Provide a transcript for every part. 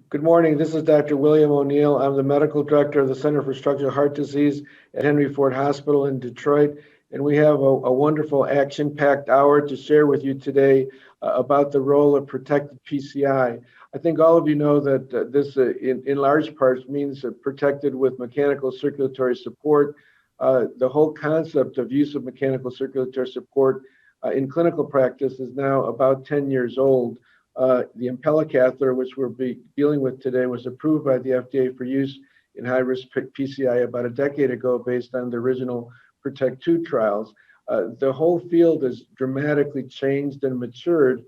Good morning. This is Dr. William O'Neill. I'm the medical director of the Center for Structural Heart Disease at Henry Ford Hospital in Detroit. And we have a wonderful action-packed hour to share with you today about the role of protected PCI. I think all of you know that this in large parts means protected with mechanical circulatory support. The whole concept of use of mechanical circulatory support in clinical practice is now about 10 years old. The Impella catheter, which we'll be dealing with today, was approved by the FDA for use in high-risk PCI about a decade ago based on the original PROTECT II trials. The whole field has dramatically changed and matured,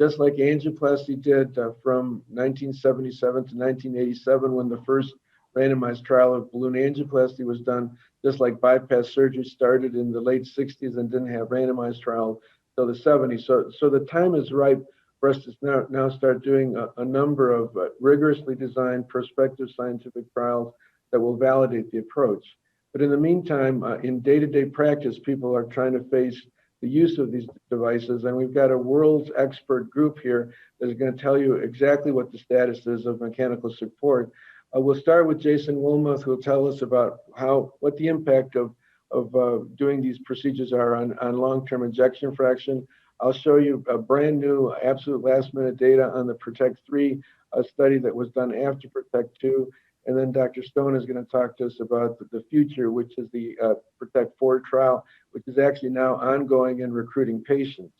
just like angioplasty did from 1977 to 1987 when the first randomized trial of balloon angioplasty was done, just like bypass surgery started in the late 60s and didn't have randomized trials until the 70s. So the time is ripe for us to now start doing a number of rigorously designed prospective scientific trials that will validate the approach. But in the meantime, in day-to-day practice, people are trying to face the use of these devices, and we've got a world's expert group here that is going to tell you exactly what the status is of mechanical support. We'll start with Jason Wollmuth, who will tell us about what the impact of doing these procedures are on long-term ejection fraction. I'll show you a brand new, absolute last-minute data on the PROTECT III study that was done after PROTECT II. And then Dr. Stone is going to talk to us about the future, which is the PROTECT IV trial, which is actually now ongoing and recruiting patients.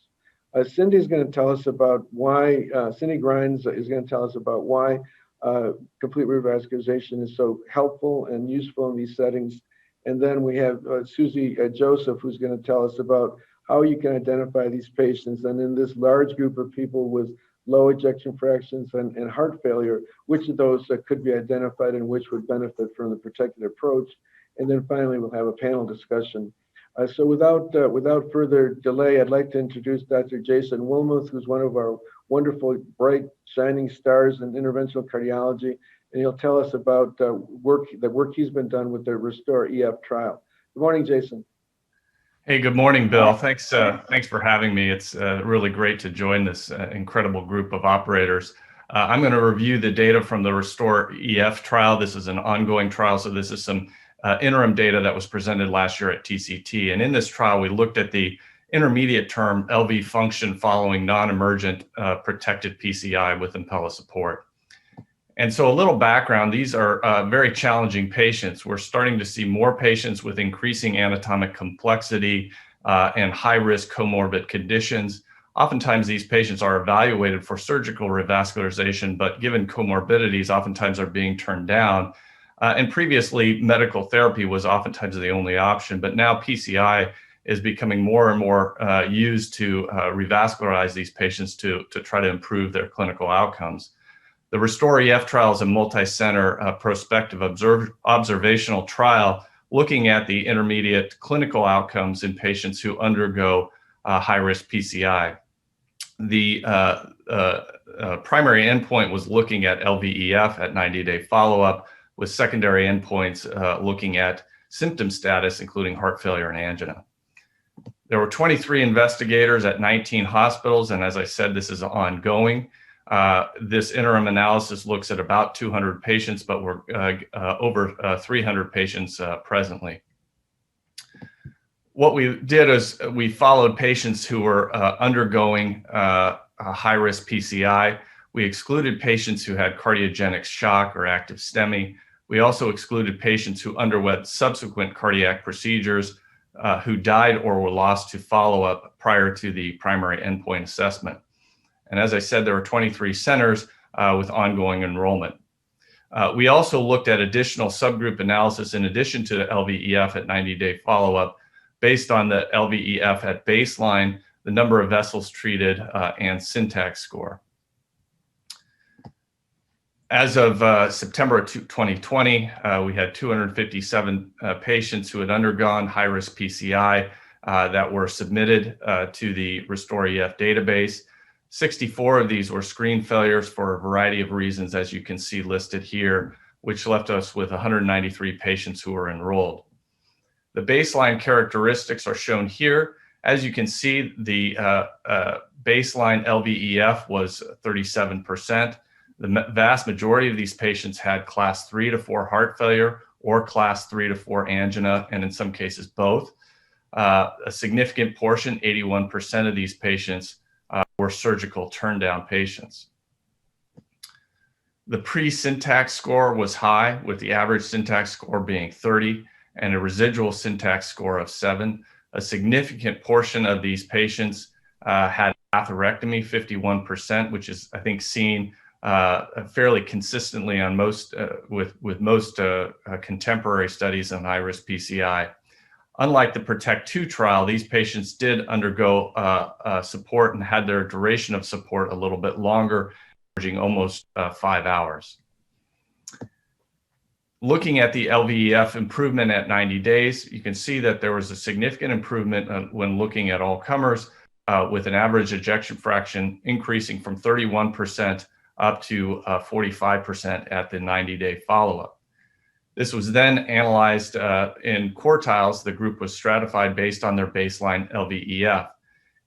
Cindy is going to tell us about why, Cindy Grines is going to tell us about why complete revascularization is so helpful and useful in these settings. And then we have Susie Joseph, who's going to tell us about how you can identify these patients, and in this large group of people with low ejection fractions and heart failure, which of those could be identified and which would benefit from the protected approach. And then finally, we'll have a panel discussion. So without further delay, I'd like to introduce Dr. Jason Wollmuth, who's one of our wonderful, bright, shining stars in interventional cardiology, and he'll tell us about the work he's been done with the Restore EF trial. Good morning, Jason. Hey, good morning, Bill. Thanks for having me. It's really great to join this incredible group of operators. I'm going to review the data from the Restore EF trial. This is an ongoing trial, so this is some interim data that was presented last year at TCT. And in this trial, we looked at the intermediate term LV function following non-emergent protected PCI with Impella support. And so a little background, these are very challenging patients. We're starting to see more patients with increasing anatomic complexity and high-risk comorbid conditions. Oftentimes, these patients are evaluated for surgical revascularization, but given comorbidities, oftentimes are being turned down. And previously, medical therapy was oftentimes the only option, but now PCI is becoming more and more used to revascularize these patients to try to improve their clinical outcomes. The Restore EF trial is a multi-center prospective observational trial looking at the intermediate clinical outcomes in patients who undergo high-risk PCI. The primary endpoint was looking at LVEF at 90-day follow-up, with secondary endpoints looking at symptom status, including heart failure and angina. There were 23 investigators at 19 hospitals, and as I said, this is ongoing. This interim analysis looks at about 200 patients, but we're over 300 patients presently. What we did is we followed patients who were undergoing high-risk PCI. We excluded patients who had cardiogenic shock or active STEMI. We also excluded patients who underwent subsequent cardiac procedures, who died or were lost to follow-up prior to the primary endpoint assessment. And as I said, there were 23 centers with ongoing enrollment. We also looked at additional subgroup analysis in addition to the LVEF at 90-day follow-up based on the LVEF at baseline, the number of vessels treated, and syntax score. As of September 2020, we had 257 patients who had undergone high-risk PCI that were submitted to the Restore EF database. 64 of these were screen failures for a variety of reasons, as you can see listed here, which left us with 193 patients who were enrolled. The baseline characteristics are shown here. As you can see, the baseline LVEF was 37%. The vast majority of these patients had class 3 to 4 heart failure or class 3 to 4 angina, and in some cases both. A significant portion, 81% of these patients, were surgical turndown patients. The pre-syntax score was high, with the average syntax score being 30 and a residual syntax score of 7. A significant portion of these patients had atherectomy, 51%, which is, I think, seen fairly consistently on most with most contemporary studies on high-risk PCI. Unlike the PROTECT 2 trial, these patients did undergo support and had their duration of support a little bit longer, averaging almost 5 hours. Looking at the LVEF improvement at 90 days, you can see that there was a significant improvement when looking at all comers, with an average ejection fraction increasing from 31% up to 45% at the 90-day follow-up. This was then analyzed in quartiles. The group was stratified based on their baseline LVEF.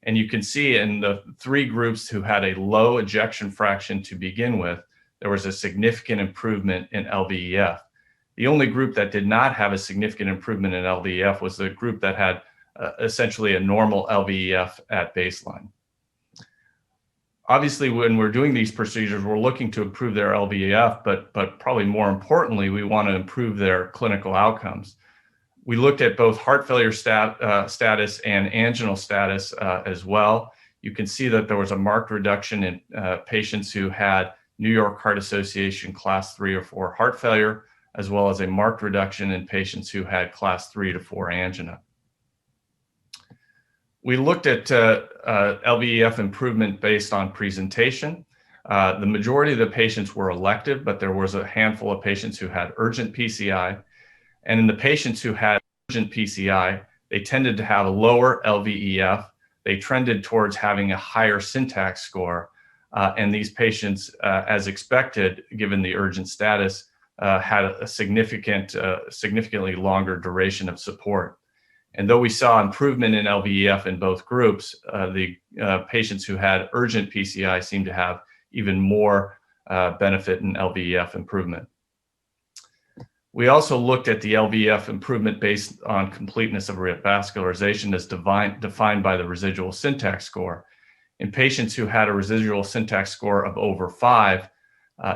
And you can see in the 3 groups who had a low ejection fraction to begin with, there was a significant improvement in LVEF. The only group that did not have a significant improvement in LVEF was the group that had essentially a normal LVEF at baseline. Obviously, when we're doing these procedures, we're looking to improve their LVEF, but probably more importantly, we want to improve their clinical outcomes. We looked at both heart failure status and anginal status as well. You can see that there was a marked reduction in patients who had New York Heart Association class 3 or 4 heart failure, as well as a marked reduction in patients who had class 3 to 4 angina. We looked at LVEF improvement based on presentation. The majority of the patients were elective, but there was a handful of patients who had urgent PCI. And in the patients who had urgent PCI, they tended to have a lower LVEF. They trended towards having a higher syntax score. And these patients, as expected, given the urgent status, had a significantly longer duration of support. And though we saw improvement in LVEF in both groups, the patients who had urgent PCI seemed to have even more benefit in LVEF improvement. We also looked at the LVEF improvement based on completeness of revascularization as defined by the residual syntax score. In patients who had a residual syntax score of over 5,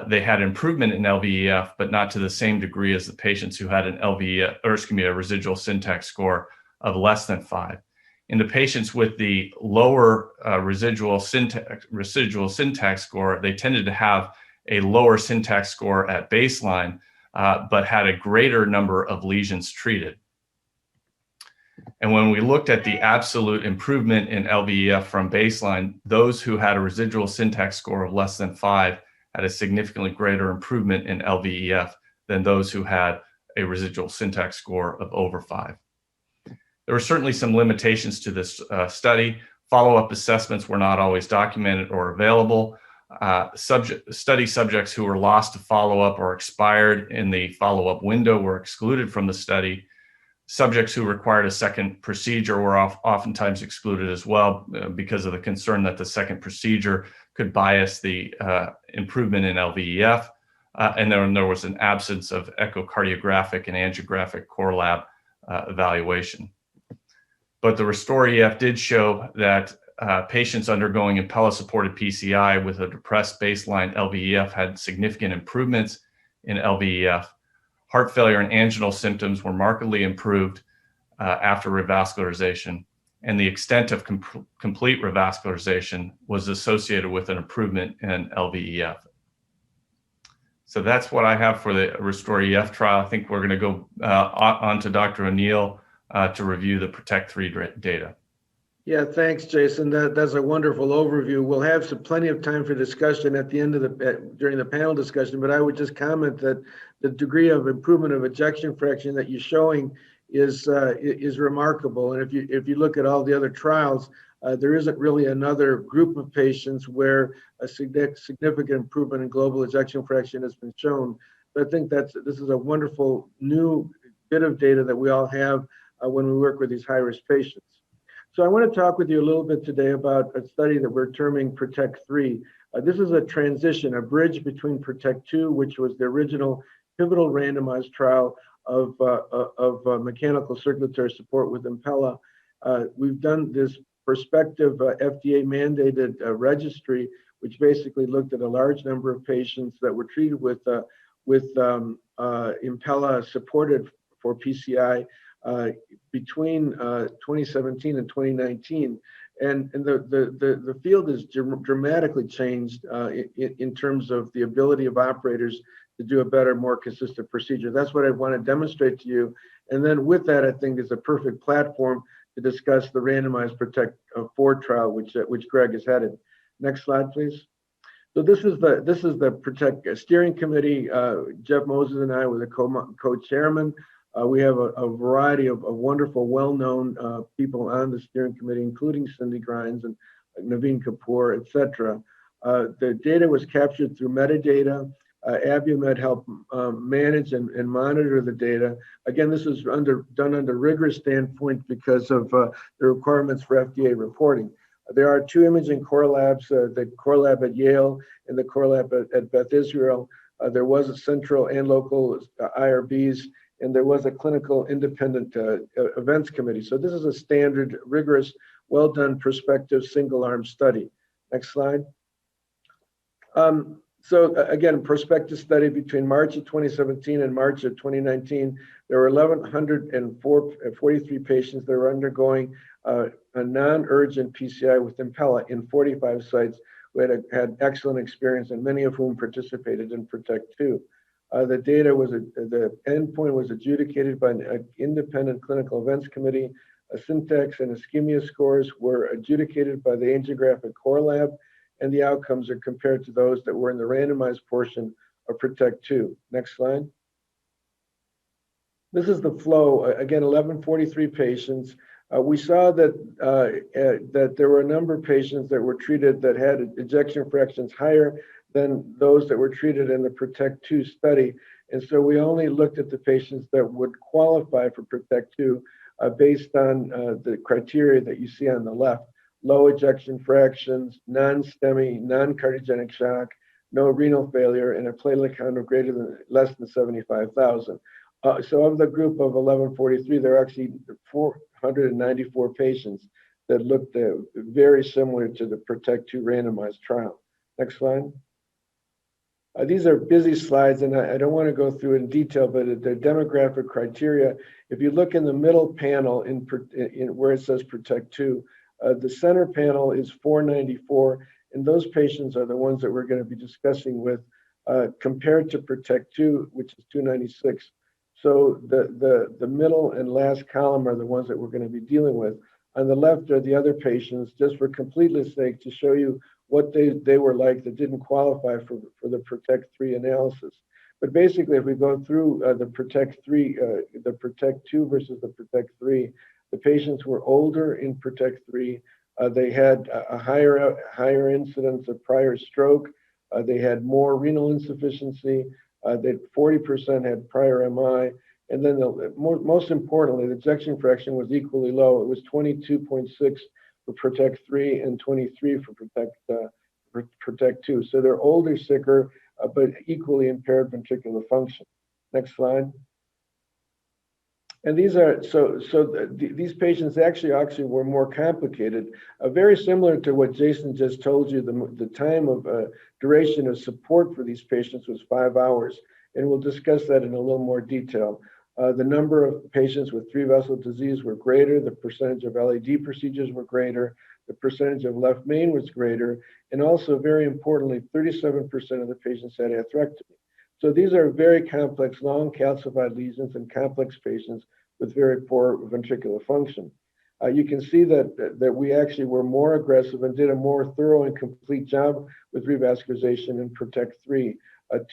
they had improvement in LVEF, but not to the same degree as the patients who had a residual syntax score of less than 5. In the patients with the lower residual syntax score, they tended to have a lower syntax score at baseline, but had a greater number of lesions treated. And when we looked at the absolute improvement in LVEF from baseline, those who had a residual syntax score of less than 5 had a significantly greater improvement in LVEF than those who had a residual syntax score of over 5. There were certainly some limitations to this study. Follow-up assessments were not always documented or available. Study subjects who were lost to follow-up or expired in the follow-up window were excluded from the study. Subjects who required a second procedure were oftentimes excluded as well because of the concern that the second procedure could bias the improvement in LVEF. And then there was an absence of echocardiographic and angiographic core lab evaluation. But the RESTORE-EF did show that patients undergoing Impella-supported PCI with a depressed baseline LVEF had significant improvements in LVEF. Heart failure and anginal symptoms were markedly improved after revascularization, and the extent of complete revascularization was associated with an improvement in LVEF. So that's what I have for the RESTORE-EF trial. I think we're going to go on to Dr. O'Neill to review the PROTECT 3 data. Yeah, thanks, Jason. That's a wonderful overview. We'll have plenty of time for discussion at the end of during the panel discussion, but I would just comment that the degree of improvement of ejection fraction that you're showing is remarkable. And if you look at all the other trials, there isn't really another group of patients where a significant improvement in global ejection fraction has been shown. But I think this is a wonderful new bit of data that we all have when we work with these high-risk patients. So I want to talk with you a little bit today about a study that we're terming PROTECT 3. This is a transition, a bridge between PROTECT 2, which was the original pivotal randomized trial of mechanical circulatory support with Impella. We've done this prospective FDA mandated registry, which basically looked at a large number of patients that were treated with Impella supported for PCI between 2017 and 2019. And the field has dramatically changed in terms of the ability of operators to do a better, more consistent procedure. That's what I want to demonstrate to you. And then with that, I think is a perfect platform to discuss the randomized PROTECT 4 trial, which Gregg is headed. Next slide, please. So this is the PROTECT steering committee. Jeff Moses and I were the co-chairman. We have a variety of wonderful, well-known people on the steering committee, including Cindy Grines and Naveen Kapoor, et cetera. The data was captured through metadata. Abiomed helped manage and monitor the data. Again, this is done under rigorous standpoint because of the requirements for FDA reporting. There are two imaging core labs, the core lab at Yale and the core lab at Beth Israel. There was a central and local IRBs, and there was a clinical independent events committee. So this is a standard, rigorous, well-done prospective single-arm study. Next slide. So again, prospective study between March of 2017 and March of 2019. There were 1,143 patients that were undergoing a non-urgent PCI with Impella in 45 sites who had excellent experience, and many of whom participated in PROTECT 2. The data was, the endpoint was adjudicated by an independent clinical events committee. Syntax and ischemia scores were adjudicated by the angiographic core lab, and the outcomes are compared to those that were in the randomized portion of PROTECT 2. Next slide. This is the flow. Again, 1,143 patients. We saw that that there were a number of patients that were treated that had ejection fractions higher than those that were treated in the PROTECT 2 study. And so we only looked at the patients that would qualify for PROTECT 2 based on the criteria that you see on the left. Low ejection fractions, non-STEMI, non-cardiogenic shock, no renal failure, and a platelet count of less than 75,000. So of the group of 1,143, there are actually 494 patients that looked very similar to the PROTECT 2 randomized trial. Next slide. These are busy slides, and I don't want to go through in detail, but the demographic criteria, if you look in the middle panel in where it says PROTECT 2, the center panel is 494, and those patients are the ones that we're going to be discussing with compared to PROTECT 2, which is 296. So the middle and last column are the ones that we're going to be dealing with. On the left are the other patients, just for completeness sake, to show you what they were like that didn't qualify for the PROTECT 3 analysis. But basically, if we go through the PROTECT 3, the PROTECT 2 versus the PROTECT 3, the patients were older in PROTECT 3. They had a higher incidence of prior stroke. They had more renal insufficiency. They 40% had prior MI. And then most importantly, the ejection fraction was equally low. It was 22.6 for PROTECT 3 and 23 for PROTECT 2. So they're older, sicker, but equally impaired ventricular function. Next slide. And these are these patients actually were more complicated, very similar to what Jason just told you. The time of duration of support for these patients was 5 hours, and we'll discuss that in a little more detail. The number of patients with 3 vessel disease were greater. The percentage of LAD procedures were greater. The percentage of left main was greater, and also very importantly, 37% of the patients had atherectomy. So these are very complex, long calcified lesions in complex patients with very poor ventricular function. You can see that we actually were more aggressive and did a more thorough and complete job with revascularization in PROTECT 3.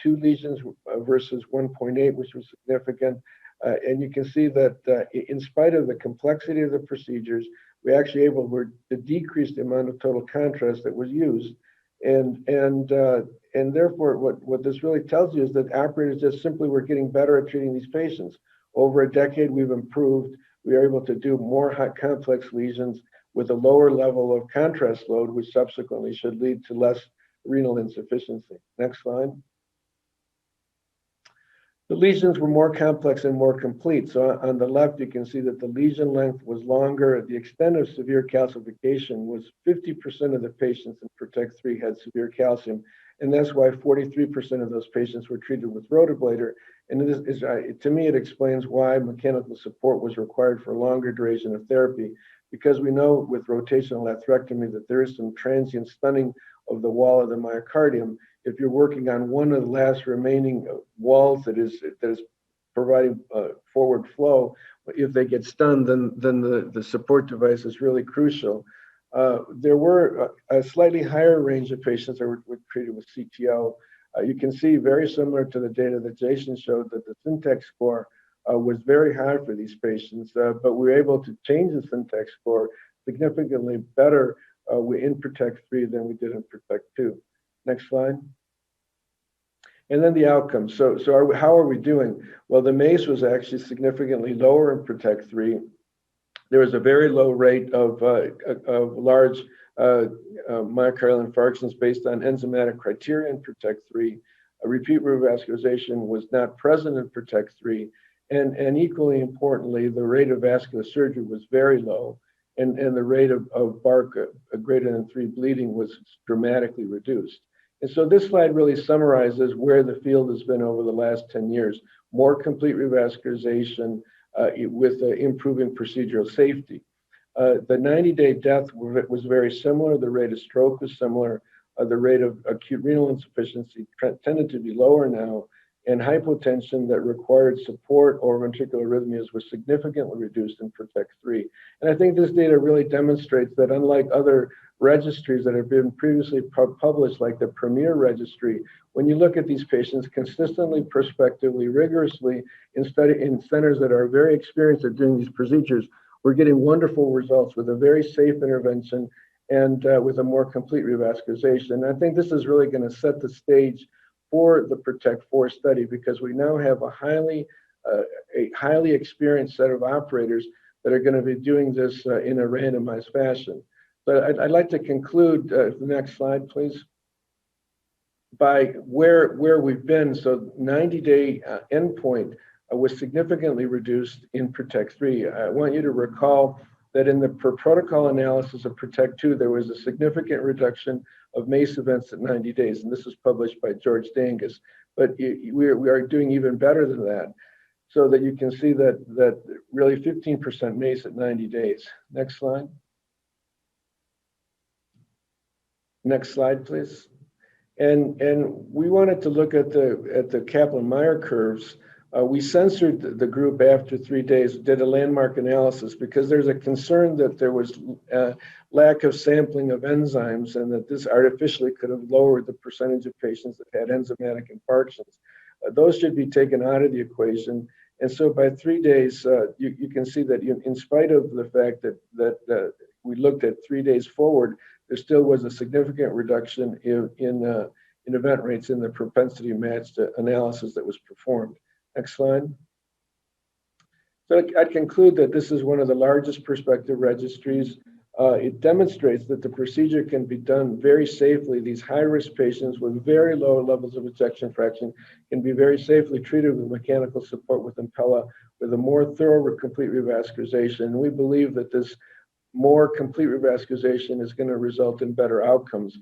2 lesions versus 1.8, which was significant. And you can see that in spite of the complexity of the procedures, we actually were to decrease the amount of total contrast that was used. And therefore, what this really tells you is that operators just simply were getting better at treating these patients. Over a decade, we've improved. We are able to do more complex lesions with a lower level of contrast load, which subsequently should lead to less renal insufficiency. Next slide. The lesions were more complex and more complete. So on the left, you can see that the lesion length was longer. The extent of severe calcification was 50% of the patients in PROTECT 3 had severe calcium. And that's why 43% of those patients were treated with rotablator. And to me, it explains why mechanical support was required for longer duration of therapy, because we know with rotational atherectomy that there is some transient stunning of the wall of the myocardium. If you're working on one of the last remaining walls that is providing forward flow, if they get stunned, then the support device is really crucial. There were a slightly higher range of patients that were treated with CTO. You can see very similar to the data that Jason showed that the syntax score was very high for these patients, but we were able to change the syntax score significantly better in PROTECT 3 than we did in PROTECT 2. Next slide. And then the outcomes. How are we doing? Well, the MACE was actually significantly lower in PROTECT 3. There was a very low rate of large myocardial infarctions based on enzymatic criteria in PROTECT 3. A repeat revascularization was not present in PROTECT 3. And equally importantly, the rate of vascular surgery was very low. And the rate of BARC greater than 3 bleeding was dramatically reduced. And so this slide really summarizes where the field has been over the last 10 years. More complete revascularization with improving procedural safety. The 90-day death was very similar. The rate of stroke was similar. The rate of acute renal insufficiency tended to be lower now. And hypotension that required support or ventricular arrhythmias was significantly reduced in PROTECT 3. And I think this data really demonstrates that unlike other registries that have been previously published, like the Premier registry, when you look at these patients consistently, prospectively, rigorously in centers that are very experienced at doing these procedures, we're getting wonderful results with a very safe intervention and with a more complete revascularization. And I think this is really going to set the stage for the PROTECT 4 study, because we now have a highly experienced set of operators that are going to be doing this in a randomized fashion. But I'd like to conclude, the next slide, please, by where we've been. So 90-day endpoint was significantly reduced in PROTECT 3. I want you to recall that in the per protocol analysis of PROTECT 2, there was a significant reduction of MACE events at 90 days, and this was published by George Dangus. But we are doing even better than that, so that you can see that really 15% MACE at 90 days. Next slide. Next slide, please. And we wanted to look at the Kaplan-Meier curves. We censored the group after 3 days, did a landmark analysis, because there's a concern that there was a lack of sampling of enzymes and that this artificially could have lowered the percentage of patients that had enzymatic infarctions. Those should be taken out of the equation. And so by 3 days, you can see that in spite of the fact that we looked at 3 days forward, there still was a significant reduction in event rates in the propensity matched analysis that was performed. Next slide. So I'd conclude that this is one of the largest prospective registries. It demonstrates that the procedure can be done very safely. These high-risk patients with very low levels of ejection fraction can be very safely treated with mechanical support with Impella with a more thorough complete revascularization. And we believe that this more complete revascularization is going to result in better outcomes.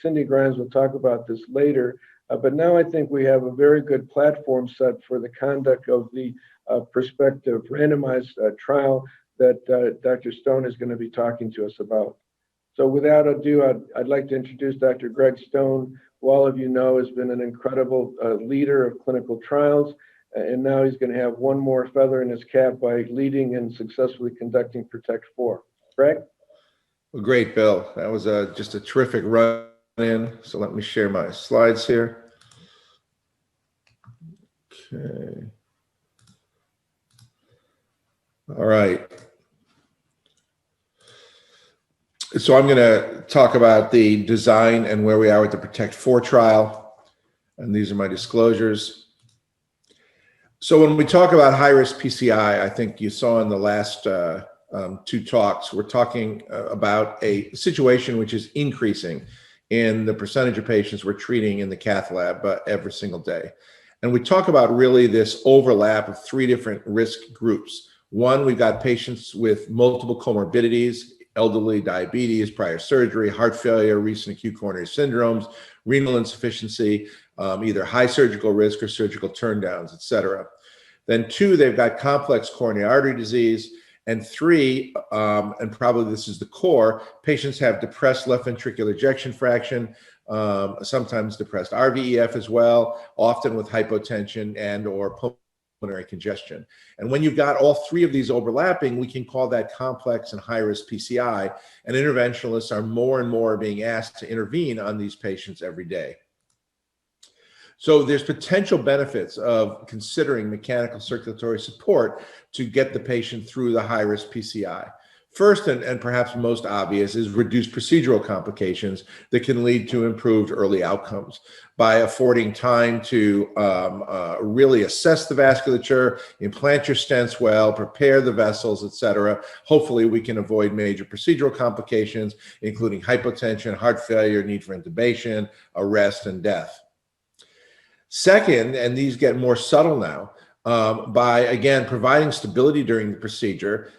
Cindy Grines will talk about this later. But now I think we have a very good platform set for the conduct of the prospective randomized trial that Dr. Stone is going to be talking to us about. So without ado, I'd like to introduce Dr. Gregg Stone, who all of you know has been an incredible leader of clinical trials. And now he's going to have one more feather in his cap by leading and successfully conducting PROTECT 4. Greg? Well, great, Bill. That was just a terrific run in. So let me share my slides here. Okay. All right. So I'm going to talk about the design and where we are with the PROTECT 4 trial. And these are my disclosures. So when we talk about high-risk PCI, I think you saw in the last two talks, we're talking about a situation which is increasing in the percentage of patients we're treating in the cath lab every single day. And we talk about really this overlap of three different risk groups. One, we've got patients with multiple comorbidities, elderly, diabetes, prior surgery, heart failure, recent acute coronary syndromes, renal insufficiency, either high surgical risk or surgical turndowns, et cetera. Then two, they've got complex coronary artery disease. And three, and probably this is the core, patients have depressed left ventricular ejection fraction, sometimes depressed RVEF as well, often with hypotension and or pulmonary congestion. And when you've got all three of these overlapping, we can call that complex and high-risk PCI, and interventionalists are more and more being asked to intervene on these patients every day. So there's potential benefits of considering mechanical circulatory support to get the patient through the high-risk PCI. First, and perhaps most obvious, is reduced procedural complications that can lead to improved early outcomes by affording time to really assess the vasculature, implant your stents well, prepare the vessels, et cetera. Hopefully, we can avoid major procedural complications, including hypotension, heart failure, need for intubation, arrest, and death. Second, and these get more subtle now, by, again, providing stability during the procedure,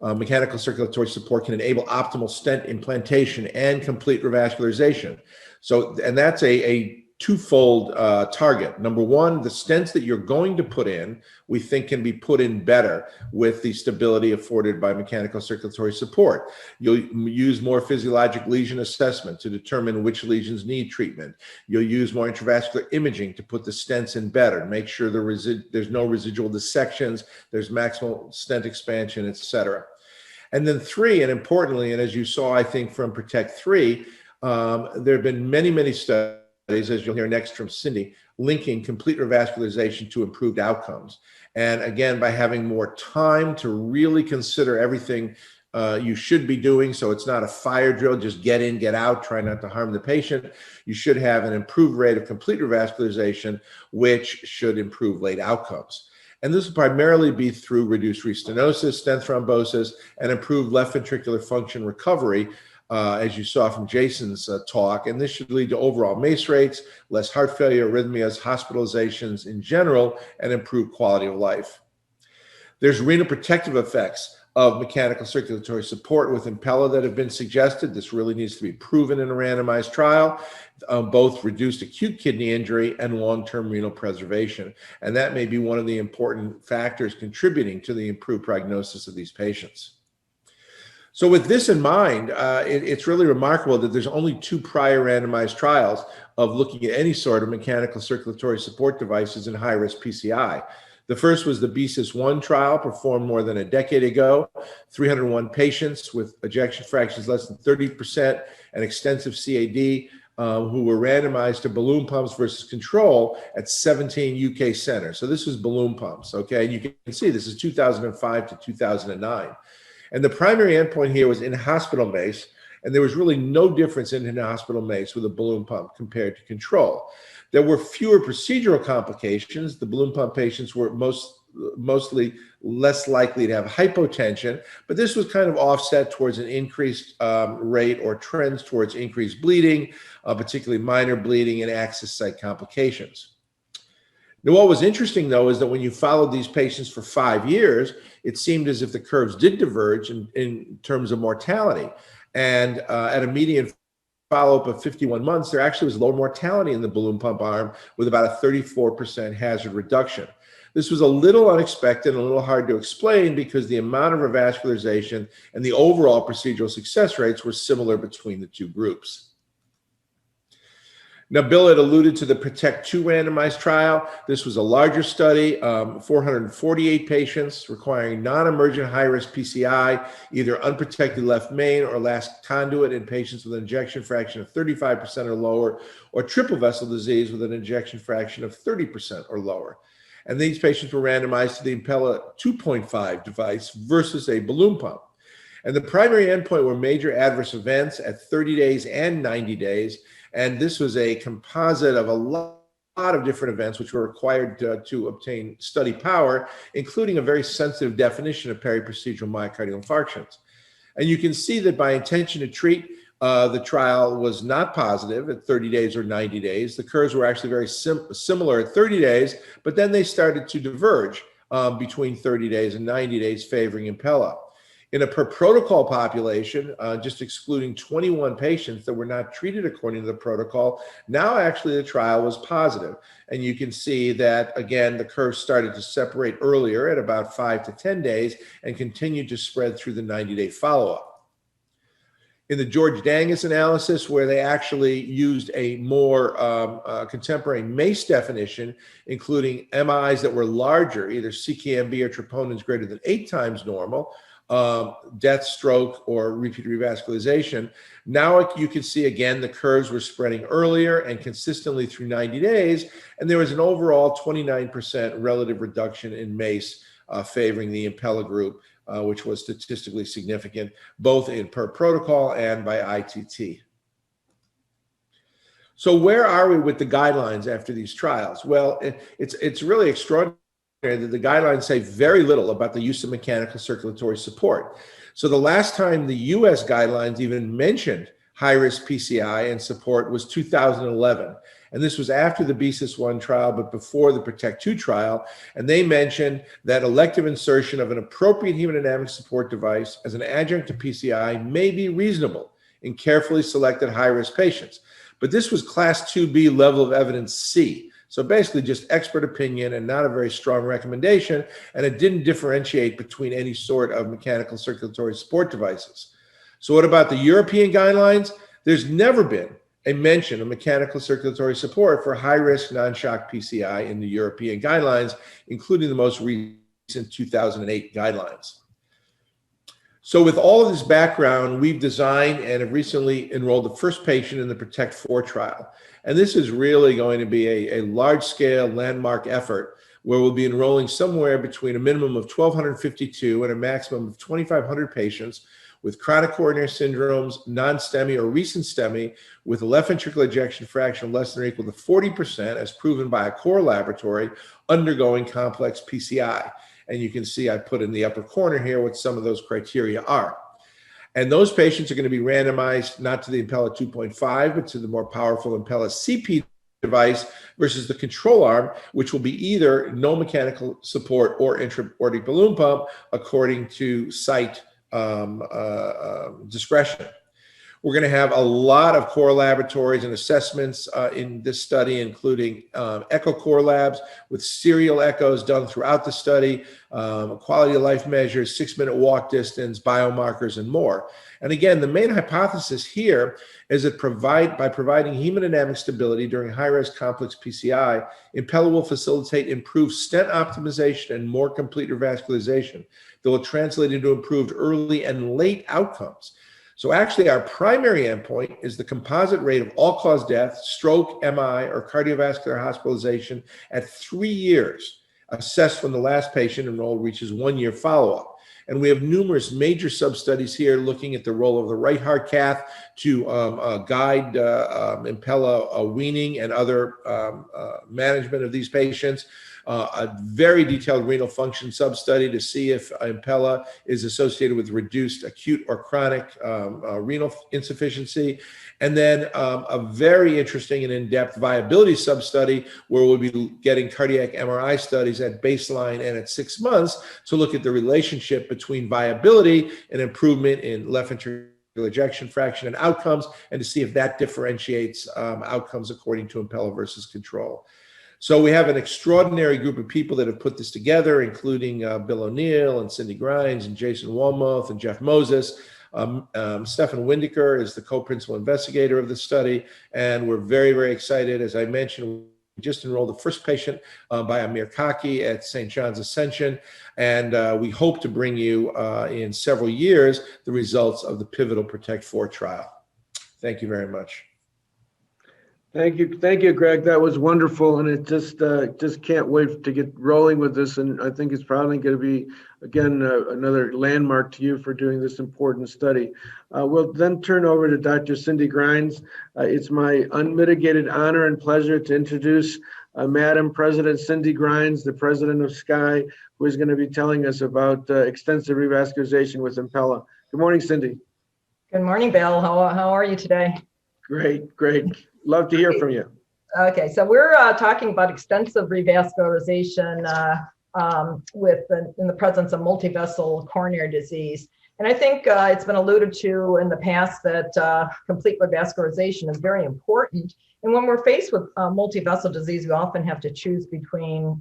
mechanical circulatory support can enable optimal stent implantation and complete revascularization. So, and that's a twofold target. Number one, the stents that you're going to put in, we think can be put in better with the stability afforded by mechanical circulatory support. You'll use more physiologic lesion assessment to determine which lesions need treatment. You'll use more intravascular imaging to put the stents in better, make sure there's no residual dissections, there's maximal stent expansion, et cetera. And then three, and importantly, and as you saw, I think from PROTECT 3, there have been many, many studies, as you'll hear next from Cindy, linking complete revascularization to improved outcomes. And again, by having more time to really consider everything you should be doing, so it's not a fire drill, just get in, get out, try not to harm the patient. You should have an improved rate of complete revascularization, which should improve late outcomes. And this will primarily be through reduced restenosis, stent thrombosis, and improved left ventricular function recovery, as you saw from Jason's talk. And this should lead to overall MACE rates, less heart failure, arrhythmias, hospitalizations in general, and improved quality of life. There's renal protective effects of mechanical circulatory support with Impella that have been suggested. This really needs to be proven in a randomized trial, both reduced acute kidney injury and long-term renal preservation. And that may be one of the important factors contributing to the improved prognosis of these patients. So with this in mind, it's really remarkable that there's only 2 prior randomized trials of looking at any sort of mechanical circulatory support devices in high-risk PCI. The first was the BSIS-1 trial performed more than a decade ago, 301 patients with ejection fractions less than 30% and extensive CAD who were randomized to balloon pumps versus control at 17 UK centers. So this was balloon pumps, okay? And you can see this is 2005 to 2009. And the primary endpoint here was in-hospital MACE, and there was really no difference in in-hospital MACE with a balloon pump compared to control. There were fewer procedural complications. The balloon pump patients were mostly less likely to have hypotension, but this was kind of offset towards an increased rate or trends towards increased bleeding, particularly minor bleeding and access site complications. Now, what was interesting, though, is that when you followed these patients for 5 years, it seemed as if the curves did diverge in terms of mortality. And at a median follow-up of 51 months, there actually was low mortality in the balloon pump arm with about a 34% hazard reduction. This was a little unexpected and a little hard to explain because the amount of revascularization and the overall procedural success rates were similar between the 2 groups. Now, Bill had alluded to the PROTECT 2 randomized trial. This was a larger study, 448 patients requiring non-emergent high-risk PCI, either unprotected left main or last conduit in patients with an ejection fraction of 35% or lower, or triple vessel disease with an ejection fraction of 30% or lower. And these patients were randomized to the Impella 2.5 device versus a balloon pump. And the primary endpoint were major adverse events at 30 days and 90 days. And this was a composite of a lot of different events which were required to obtain study power, including a very sensitive definition of periprocedural myocardial infarctions. And you can see that by intention to treat, the trial was not positive at 30 days or 90 days. The curves were actually very similar at 30 days, but then they started to diverge between 30 days and 90 days, favoring Impella. In a per protocol population, just excluding 21 patients that were not treated according to the protocol, now actually the trial was positive. And you can see that, again, the curve started to separate earlier at about 5 to 10 days and continued to spread through the 90-day follow-up. In the George Dangus analysis, where they actually used a more contemporary MACE definition, including MIs that were larger, either CKMB or troponins greater than 8 times normal, death, stroke, or repeat revascularization. Now you can see again the curves were spreading earlier and consistently through 90 days, and there was an overall 29% relative reduction in MACE favoring the Impella group, which was statistically significant both in per protocol and by ITT. So where are we with the guidelines after these trials? Well, it's really extraordinary that the guidelines say very little about the use of mechanical circulatory support. So the last time the US guidelines even mentioned high-risk PCI and support was 2011. And this was after the BSIS-1 trial, but before the PROTECT-2 trial. And they mentioned that elective insertion of an appropriate hemodynamic support device as an adjunct to PCI may be reasonable in carefully selected high-risk patients. But this was class 2B level of evidence C. So basically just expert opinion and not a very strong recommendation, and it didn't differentiate between any sort of mechanical circulatory support devices. So what about the European guidelines? There's never been a mention of mechanical circulatory support for high-risk non-shock PCI in the European guidelines, including the most recent 2008 guidelines. So with all of this background, we've designed and have recently enrolled the first patient in the PROTECT-4 trial. And this is really going to be a large-scale landmark effort where we'll be enrolling somewhere between a minimum of 1,252 and a maximum of 2,500 patients with chronic coronary syndromes, non-STEMI or recent STEMI, with a left ventricular ejection fraction less than or equal to 40%, as proven by a core laboratory, undergoing complex PCI. And you can see I put in the upper corner here what some of those criteria are. And those patients are going to be randomized not to the Impella 2.5, but to the more powerful Impella CP device versus the control arm, which will be either no mechanical support or intra-aortic balloon pump, according to site discretion. We're going to have a lot of core laboratories and assessments in this study, including echo core labs with serial echoes done throughout the study, quality of life measures, 6-minute walk distance, biomarkers, and more. And again, the main hypothesis here is that by providing hemodynamic stability during high-risk complex PCI, Impella will facilitate improved stent optimization and more complete revascularization that will translate into improved early and late outcomes. So actually, our primary endpoint is the composite rate of all-cause death, stroke, MI, or cardiovascular hospitalization at 3 years, assessed when the last patient enrolled reaches 1-year follow-up. And we have numerous major sub-studies here looking at the role of the right heart cath to guide Impella weaning and other management of these patients. A very detailed renal function sub-study to see if Impella is associated with reduced acute or chronic renal insufficiency. And then a very interesting and in-depth viability sub-study where we'll be getting cardiac MRI studies at baseline and at 6 months to look at the relationship between viability and improvement in left ventricular ejection fraction and outcomes, and to see if that differentiates outcomes according to Impella versus control. So we have an extraordinary group of people that have put this together, including Bill O'Neill and Cindy Grines and Jason Wollmuth and Jeff Moses. Stefan Windecker is the co-principal investigator of the study, and we're very, very excited. As I mentioned, we just enrolled the first patient by Amir Kaki at St. John's Ascension, and we hope to bring you in several years the results of the pivotal PROTECT-4 trial. Thank you very much. Thank you, Greg. That was wonderful, and it just can't wait to get rolling with this. And I think it's probably going to be, again, another landmark to you for doing this important study. We'll then turn over to Dr. Cindy Grines. It's my unmitigated honor and pleasure to introduce Madam President Cindy Grines, the president of SCAI, who is going to be telling us about extensive revascularization with Impella. Good morning, Cindy. Good morning, Bill. How are you today? Great, great. Love to hear from you. Okay, so we're talking about extensive revascularization in the presence of multivessel coronary disease. And I think it's been alluded to in the past that complete revascularization is very important. And when we're faced with multivessel disease, we often have to choose between,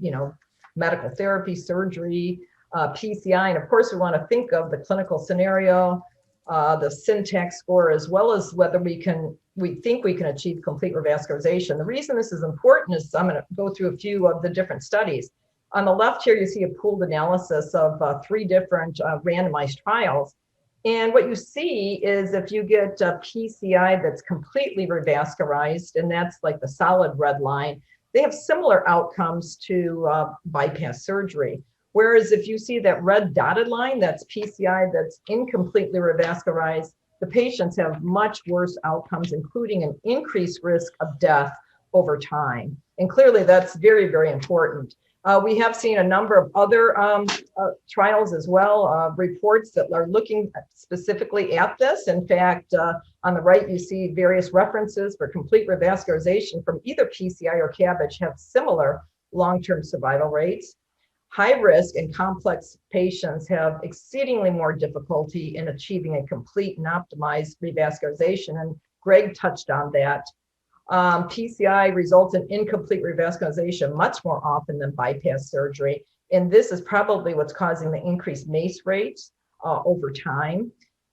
medical therapy, surgery, PCI, and of course we want to think of the clinical scenario, the syntax score, as well as whether we think we can achieve complete revascularization. The reason this is important is I'm going to go through a few of the different studies. On the left here, you see a pooled analysis of 3 different randomized trials. And what you see is if you get a PCI that's completely revascularized, and that's like the solid red line, they have similar outcomes to bypass surgery. Whereas if you see that red dotted line, that's PCI that's incompletely revascularized, the patients have much worse outcomes, including an increased risk of death over time. And clearly that's very, very important. We have seen a number of other trials as well, reports that are looking specifically at this. In fact, on the right, you see various references for complete revascularization from either PCI or CABG have similar long-term survival rates. High risk and complex patients have exceedingly more difficulty in achieving a complete and optimized revascularization. And Gregg touched on that. PCI results in incomplete revascularization much more often than bypass surgery. And this is probably what's causing the increased MACE rates over time.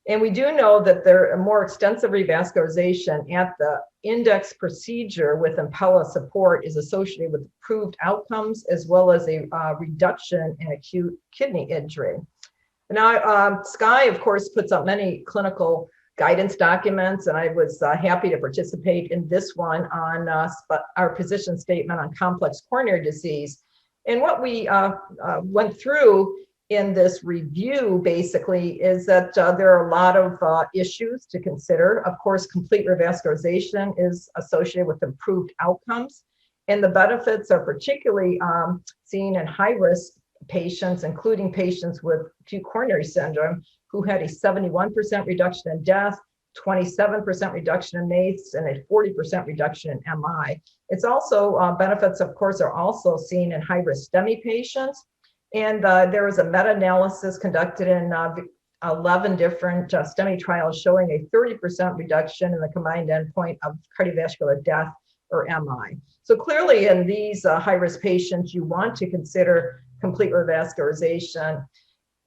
And we do know that there are more extensive revascularization at the index procedure with Impella support is associated with improved outcomes as well as a reduction in acute kidney injury. Now, FSCAI, of course, puts out many clinical guidance documents, and I was happy to participate in this one on our position statement on complex coronary disease. And what we went through in this review basically is that there are a lot of issues to consider. Of course, complete revascularization is associated with improved outcomes, and the benefits are particularly seen in high-risk patients, including patients with acute coronary syndrome, who had a 71% reduction in death, 27% reduction in MACE, and a 40% reduction in MI. It's also, benefits, of course, are also seen in high-risk STEMI patients. And there was a meta-analysis conducted in 11 different STEMI trials showing a 30% reduction in the combined endpoint of cardiovascular death or MI. So clearly in these high-risk patients, you want to consider complete revascularization.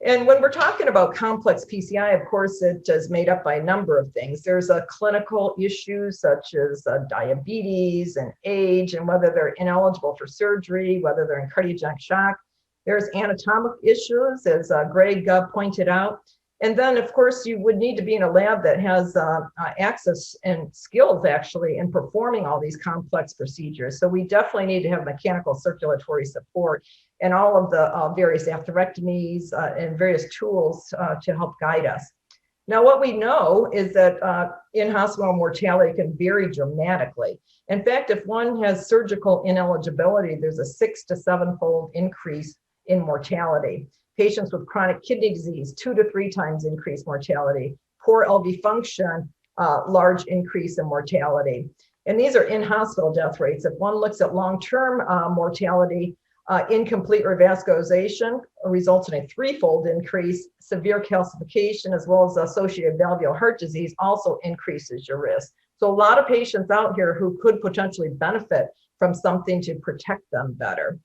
And when we're talking about complex PCI, of course, it is made up by a number of things. There's a clinical issues such as diabetes and age, and whether they're ineligible for surgery, whether they're in cardiogenic shock. There's anatomic issues, as Gregg pointed out. And then, of course, you would need to be in a lab that has access and skills, actually, in performing all these complex procedures. So we definitely need to have mechanical circulatory support and all of the various atherectomies and various tools to help guide us. Now, what we know is that in-hospital mortality can vary dramatically. In fact, if one has surgical ineligibility, there's a 6 to 7-fold increase in mortality. Patients with chronic kidney disease, 2 to 3 times increased mortality. Poor LV function, large increase in mortality. And these are in-hospital death rates. If one looks at long-term mortality, incomplete revascularization results in a 3-fold increase. Severe calcification, as well as associated valvular heart disease, also increases your risk. So a lot of patients out here who could potentially benefit from something to protect them better.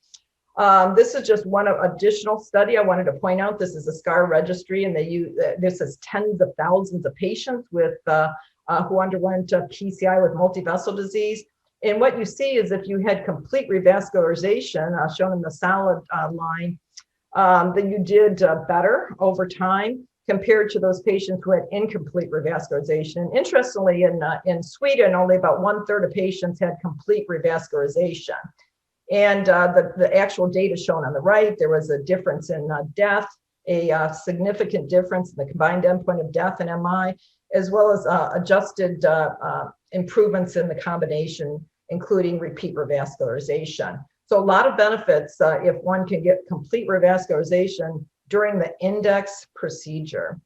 This is just one additional study I wanted to point out. This is a SCAR registry, and this is tens of thousands of patients with who underwent PCI with multivessel disease. And what you see is if you had complete revascularization, shown in the solid line, then you did better over time compared to those patients who had incomplete revascularization. And interestingly, in Sweden, only about 1/3 of patients had complete revascularization. And the actual data shown on the right, there was a difference in death, a significant difference in the combined endpoint of death and MI, as well as adjusted improvements in the combination, including repeat revascularization. So a lot of benefits if one can get complete revascularization during the index procedure.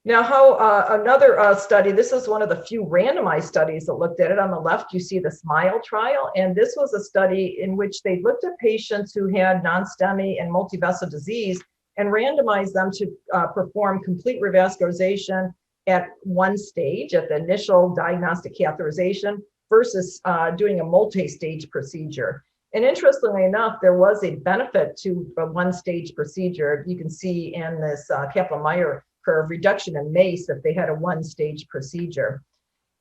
Now, another study, this is one of the few randomized studies that looked at it. On the left, you see the SMILE trial, and this was a study in which they looked at patients who had non-STEMI and multivessel disease and randomized them to perform complete revascularization at one stage, at the initial diagnostic catheterization, versus doing a multi-stage procedure. And interestingly enough, there was a benefit to a one-stage procedure. You can see in this Kaplan-Meier curve reduction in MACE if they had a one-stage procedure.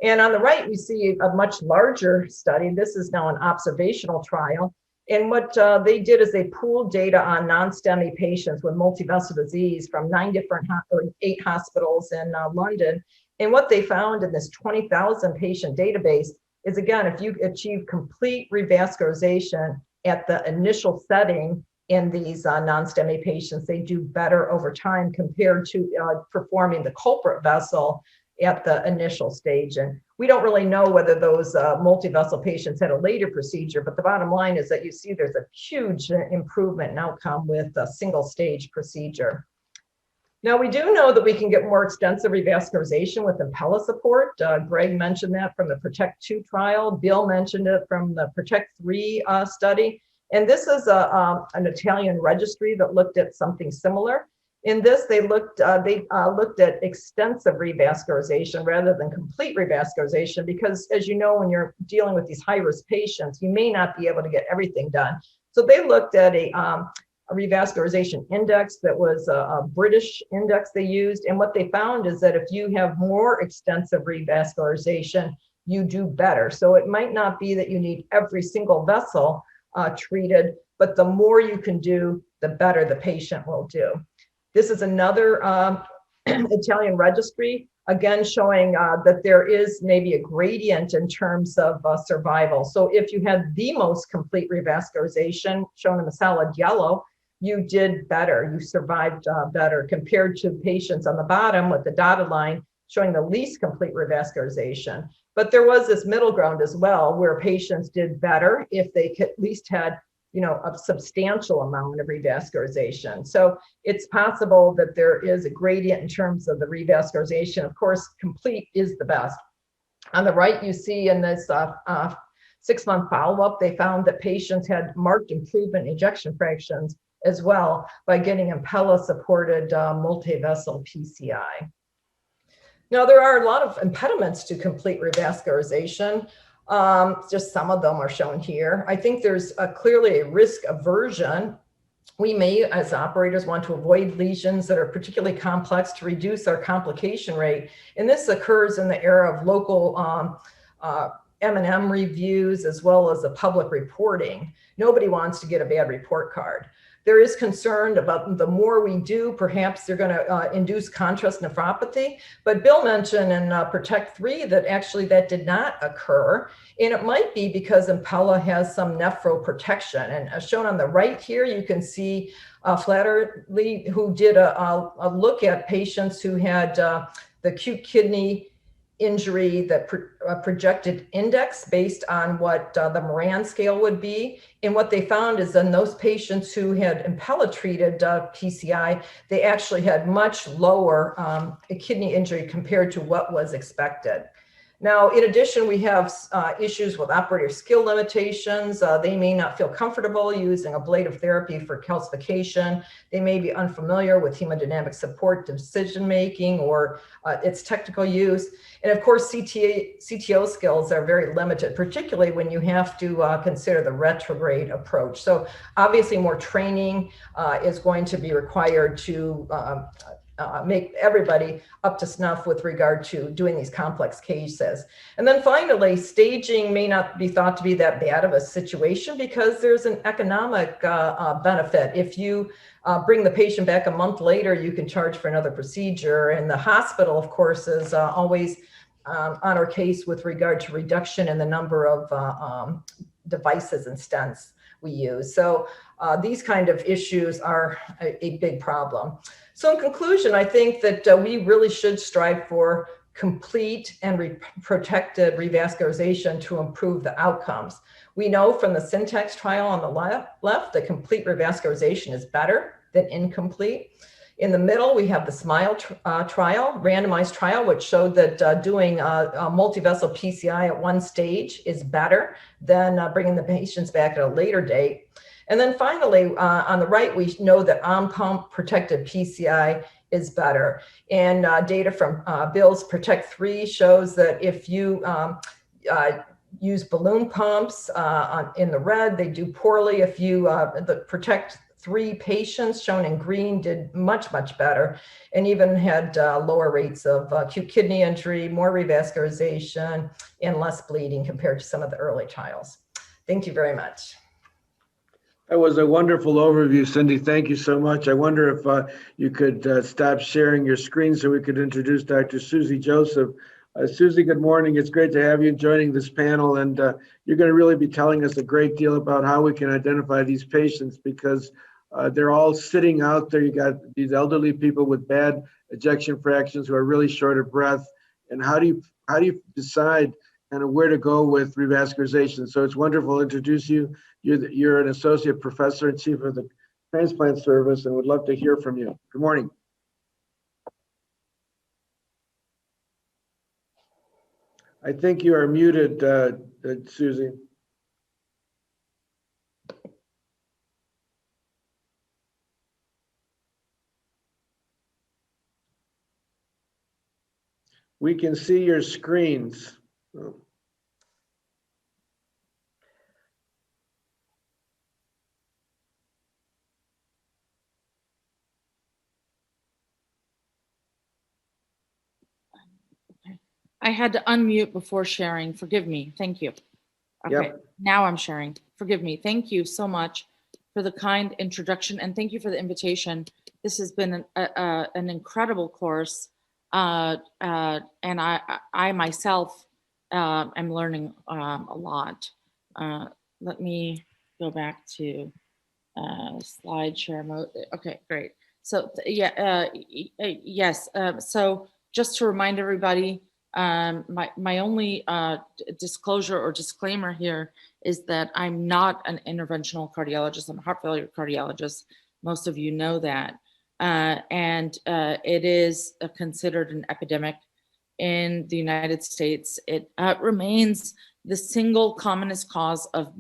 And on the right, we see a much larger study. This is now an observational trial. And what they did is they pooled data on non-STEMI patients with multivessel disease from 8 hospitals in London. And what they found in this 20,000 patient database is, again, if you achieve complete revascularization at the initial setting in these non-STEMI patients, they do better over time compared to performing the culprit vessel at the initial stage. And we don't really know whether those multivessel patients had a later procedure, but the bottom line is that you see there's a huge improvement in outcome with a single stage procedure. Now, we do know that we can get more extensive revascularization with Impella support. Gregg mentioned that from the PROTECT 2 trial. Bill mentioned it from the PROTECT 3 study. And this is an Italian registry that looked at something similar. In this, they looked at extensive revascularization rather than complete revascularization, because as you know, when you're dealing with these high-risk patients, you may not be able to get everything done. So they looked at a revascularization index that was a British index they used. And what they found is that if you have more extensive revascularization, you do better. So it might not be that you need every single vessel treated, but the more you can do, the better the patient will do. This is another Italian registry, again, showing that there is maybe a gradient in terms of survival. So if you had the most complete revascularization, shown in the solid yellow, you did better, you survived better compared to patients on the bottom with the dotted line showing the least complete revascularization. But there was this middle ground as well, where patients did better if they at least had, you know, a substantial amount of revascularization. So it's possible that there is a gradient in terms of the revascularization. Of course, complete is the best. On the right, you see in this 6-month follow-up, they found that patients had marked improvement in ejection fractions as well by getting Impella-supported multi-vessel PCI. Now, there are a lot of impediments to complete revascularization. Just some of them are shown here. I think there's clearly a risk aversion. We may, as operators, want to avoid lesions that are particularly complex to reduce our complication rate. And this occurs in the era of local M&M reviews as well as the public reporting. Nobody wants to get a bad report card. There is concern about the more we do, perhaps they're going to induce contrast nephropathy. But Bill mentioned in PROTECT 3 that actually that did not occur. And it might be because Impella has some nephroprotection. And as shown on the right here, you can see Flatterly, who did a look at patients who had the acute kidney injury, that projected index based on what the Moran scale would be. And what they found is in those patients who had Impella treated PCI, they actually had much lower kidney injury compared to what was expected. Now, in addition, we have issues with operator skill limitations. They may not feel comfortable using ablative therapy for calcification. They may be unfamiliar with hemodynamic support decision-making or its technical use. And of course, CTO skills are very limited, particularly when you have to consider the retrograde approach. So obviously more training is going to be required to make everybody up to snuff with regard to doing these complex cases. And then finally, staging may not be thought to be that bad of a situation because there's an economic benefit. If you bring the patient back a month later, you can charge for another procedure. And the hospital, of course, is always on our case with regard to reduction in the number of devices and stents we use. So these kind of issues are a big problem. So in conclusion, I think that we really should strive for complete and protected revascularization to improve the outcomes. We know from the Syntax trial on the left that complete revascularization is better than incomplete. In the middle, we have the SMILE trial, randomized trial, which showed that doing a multivessel PCI at one stage is better than bringing the patients back at a later date. And then finally, on the right, we know that on-pump protected PCI is better. And data from Bill's Protect 3 shows that if you use balloon pumps in the red, they do poorly. If you the Protect 3 patients shown in green did much, much better, and even had lower rates of acute kidney injury, more revascularization, and less bleeding compared to some of the early trials. Thank you very much. That was a wonderful overview, Cindy. Thank you so much. I wonder if you could stop sharing your screen so we could introduce Dr. Susie Joseph. Susie, good morning. It's great to have you joining this panel, and you're going to really be telling us a great deal about how we can identify these patients, because they're all sitting out there. You got these elderly people with bad ejection fractions who are really short of breath, and how do you decide kind of where to go with revascularization? So it's wonderful to introduce you. You're an associate professor and chief of the transplant service, and would love to hear from you. Good morning. I think you are muted, Susie. We can see your screens. Oh. I had to unmute before sharing. Forgive me. Thank you. Okay, Yep. Now I'm sharing. Forgive me. Thank you so much for the kind introduction, and thank you for the invitation. This has been an incredible course, and I myself am learning a lot. Let me go back to slide share mode. Okay, great. So yes. So just to remind everybody, my only disclosure or disclaimer here is that I'm not an interventional cardiologist. I'm a heart failure cardiologist. Most of you know that. And it is considered an epidemic in the United States. It remains the single commonest cause of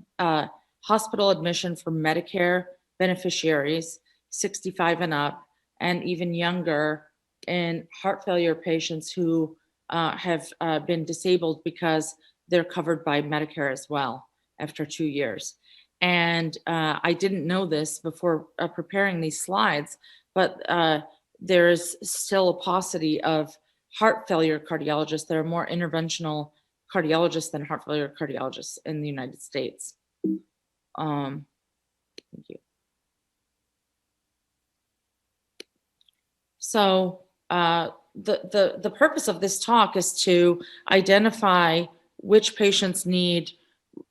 hospital admission for Medicare beneficiaries 65 and up, and even younger, in heart failure patients who have been disabled because they're covered by Medicare as well after 2 years. And I didn't know this before preparing these slides, but there's still a paucity of heart failure cardiologists. There are more interventional cardiologists than heart failure cardiologists in the United States. Thank you. So the purpose of this talk is to identify which patients need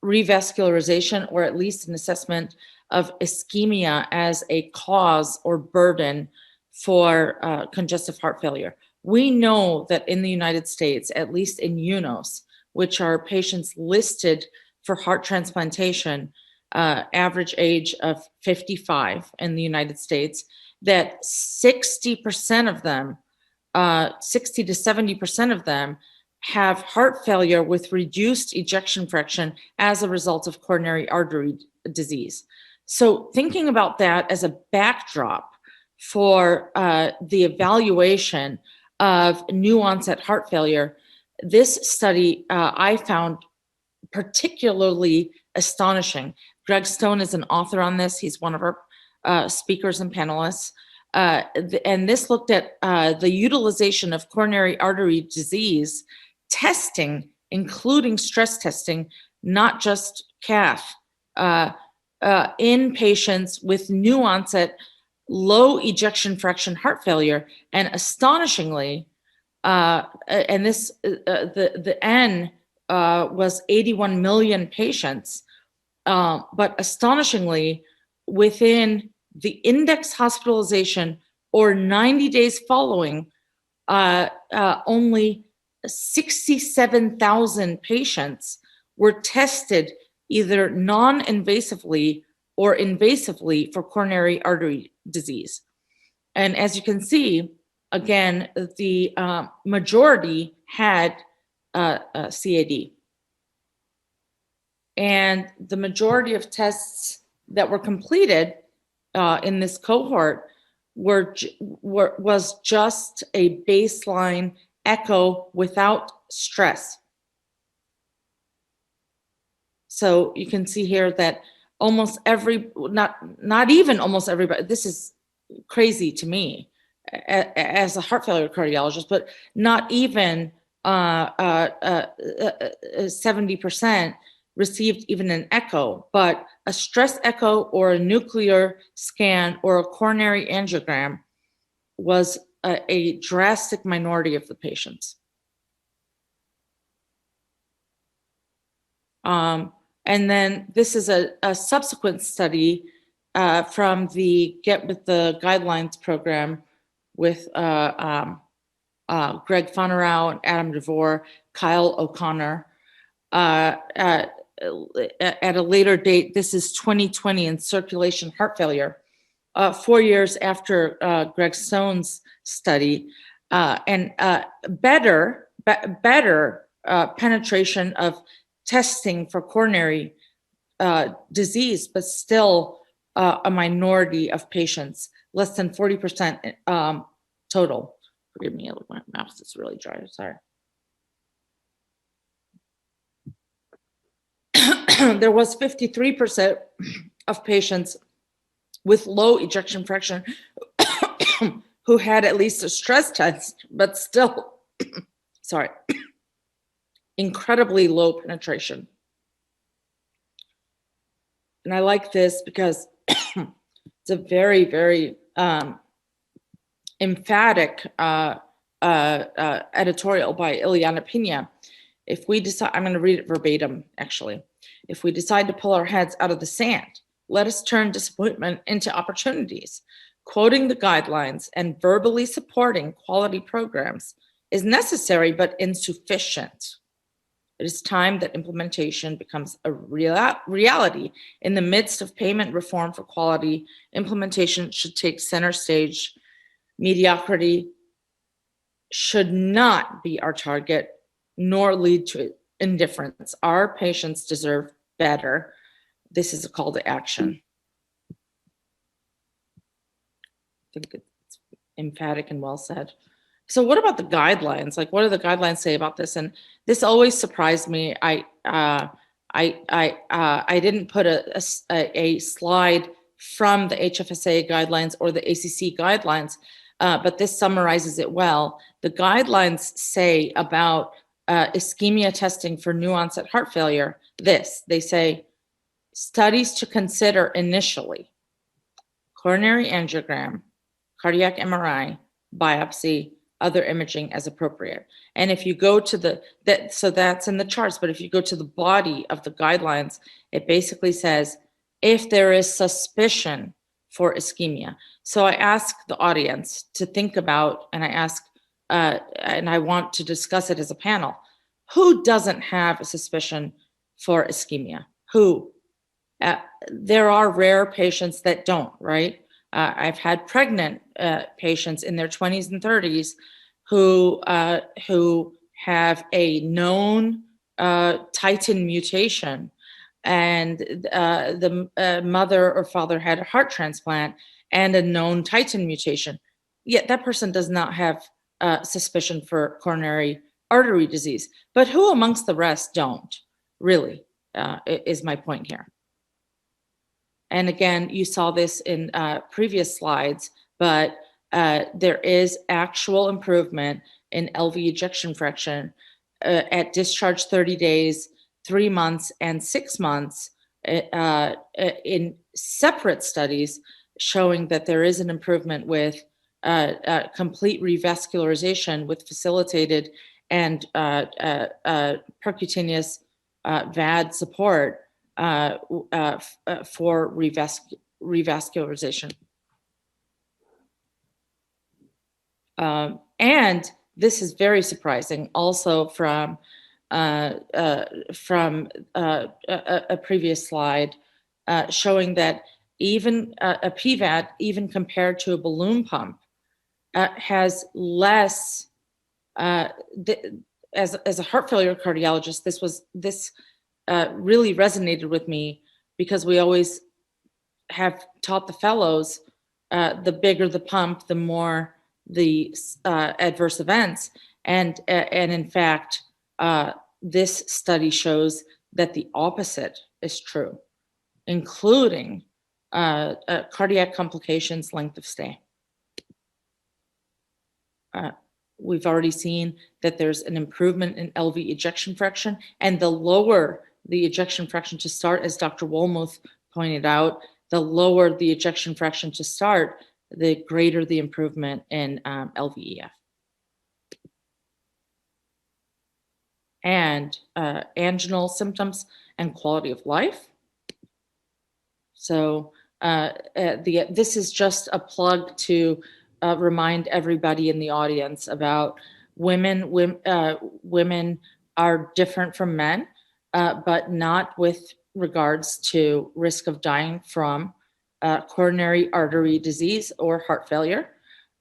revascularization, or at least an assessment of ischemia as a cause or burden for congestive heart failure. We know that in the United States, at least in UNOS, which are patients listed for heart transplantation, average age of 55 in the United States, that 60% of them, 60 to 70% of them have heart failure with reduced ejection fraction as a result of coronary artery disease. So thinking about that as a backdrop for the evaluation of new onset heart failure, this study I found particularly astonishing. Gregg Stone is an author on this. He's one of our speakers and panelists. And this looked at the utilization of coronary artery disease testing, including stress testing, not just cath, in patients with new onset, low ejection fraction heart failure. And astonishingly, and this the N was 81 million patients, but astonishingly, within the index hospitalization or 90 days following, only 67,000 patients were tested either non-invasively or invasively for coronary artery disease. And as you can see, again, the majority had CAD. And the majority of tests that were completed in this cohort was just a baseline echo without stress. So you can see here that almost not even almost everybody, this is crazy to me as a heart failure cardiologist, but not even 70% received even an echo, but a stress echo or a nuclear scan or a coronary angiogram was a drastic minority of the patients. And then this is a subsequent study from the Get With The Guidelines program with Gregg and Adam DeVore, Kyle O'Connor. At a later date, this is 2020 in circulation heart failure, 4 years after Greg Stone's study, and better penetration of testing for coronary disease, but still a minority of patients, less than 40% total. Forgive me, my mouse is really dry, sorry. There was 53% of patients with low ejection fraction who had at least a stress test, but still, sorry, incredibly low penetration. And I like this because it's a very, very emphatic editorial by Ileana Pina. If we decide, I'm going to read it verbatim, actually. If we decide to pull our heads out of the sand, let us turn disappointment into opportunities. Quoting the guidelines and verbally supporting quality programs is necessary but insufficient. It is time that implementation becomes a reality. In the midst of payment reform for quality, implementation should take center stage. Mediocrity should not be our target, nor lead to indifference. Our patients deserve better. This is a call to action. I think it's emphatic and well said. So what about the guidelines? Like, what do the guidelines say about this? And this always surprised me. I didn't put a slide from the HFSA guidelines or the ACC guidelines, but this summarizes it well. The guidelines say about ischemia testing for new onset heart failure, they say, studies to consider initially: coronary angiogram, cardiac MRI, biopsy, other imaging as appropriate. And if you go to so that's in the charts, but if you go to the body of the guidelines, it basically says, if there is suspicion for ischemia. So I ask the audience to think about, and I ask, and I want to discuss it as a panel, who doesn't have a suspicion for ischemia? Who? There are rare patients that don't, right? I've had pregnant patients in their 20s and 30s who have a known titin mutation, and the mother or father had a heart transplant and a known titin mutation. Yet that person does not have suspicion for coronary artery disease. But who amongst the rest don't, really, is my point here. And again, you saw this in previous slides, but there is actual improvement in LV ejection fraction at discharge 30 days, 3 months, and 6 months in separate studies showing that there is an improvement with complete revascularization with facilitated and percutaneous VAD support for revascularization. And this is very surprising also from a previous slide showing that even a PVAD, even compared to a balloon pump, has less, as a heart failure cardiologist, this really resonated with me, because we always have taught the fellows, the bigger the pump, the more the adverse events. And in fact, this study shows that the opposite is true, including cardiac complications, length of stay. We've already seen that there's an improvement in LV ejection fraction, and the lower the ejection fraction to start, as Dr. Wollmuth pointed out, the lower the ejection fraction to start, the greater the improvement in LVEF. And anginal symptoms and quality of life. So this is just a plug to remind everybody in the audience about women. Women are different from men, but not with regards to risk of dying from coronary artery disease or heart failure.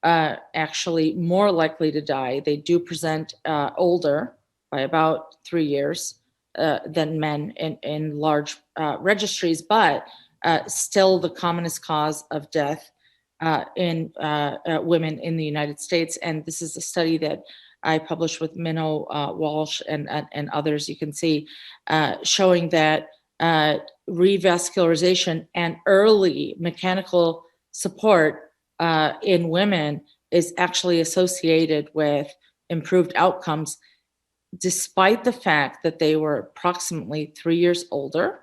Actually more likely to die. They do present older by about 3 years than men in large registries, but still the commonest cause of death in women in the United States. And this is a study that I published with Minnow Walsh and others, you can see, showing that revascularization and early mechanical support in women is actually associated with improved outcomes, despite the fact that they were approximately 3 years older,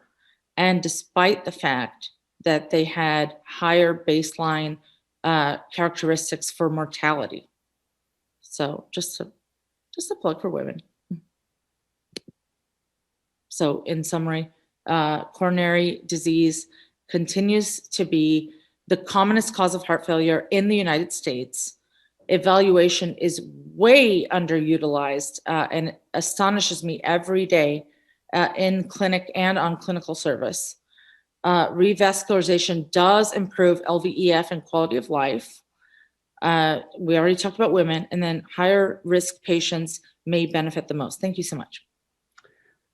and despite the fact that they had higher baseline characteristics for mortality. So just a plug for women. So in summary, coronary disease continues to be the commonest cause of heart failure in the United States. Evaluation is way underutilized and astonishes me every day in clinic and on clinical service. Revascularization does improve LVEF and quality of life. We already talked about women, and then higher risk patients may benefit the most. Thank you so much.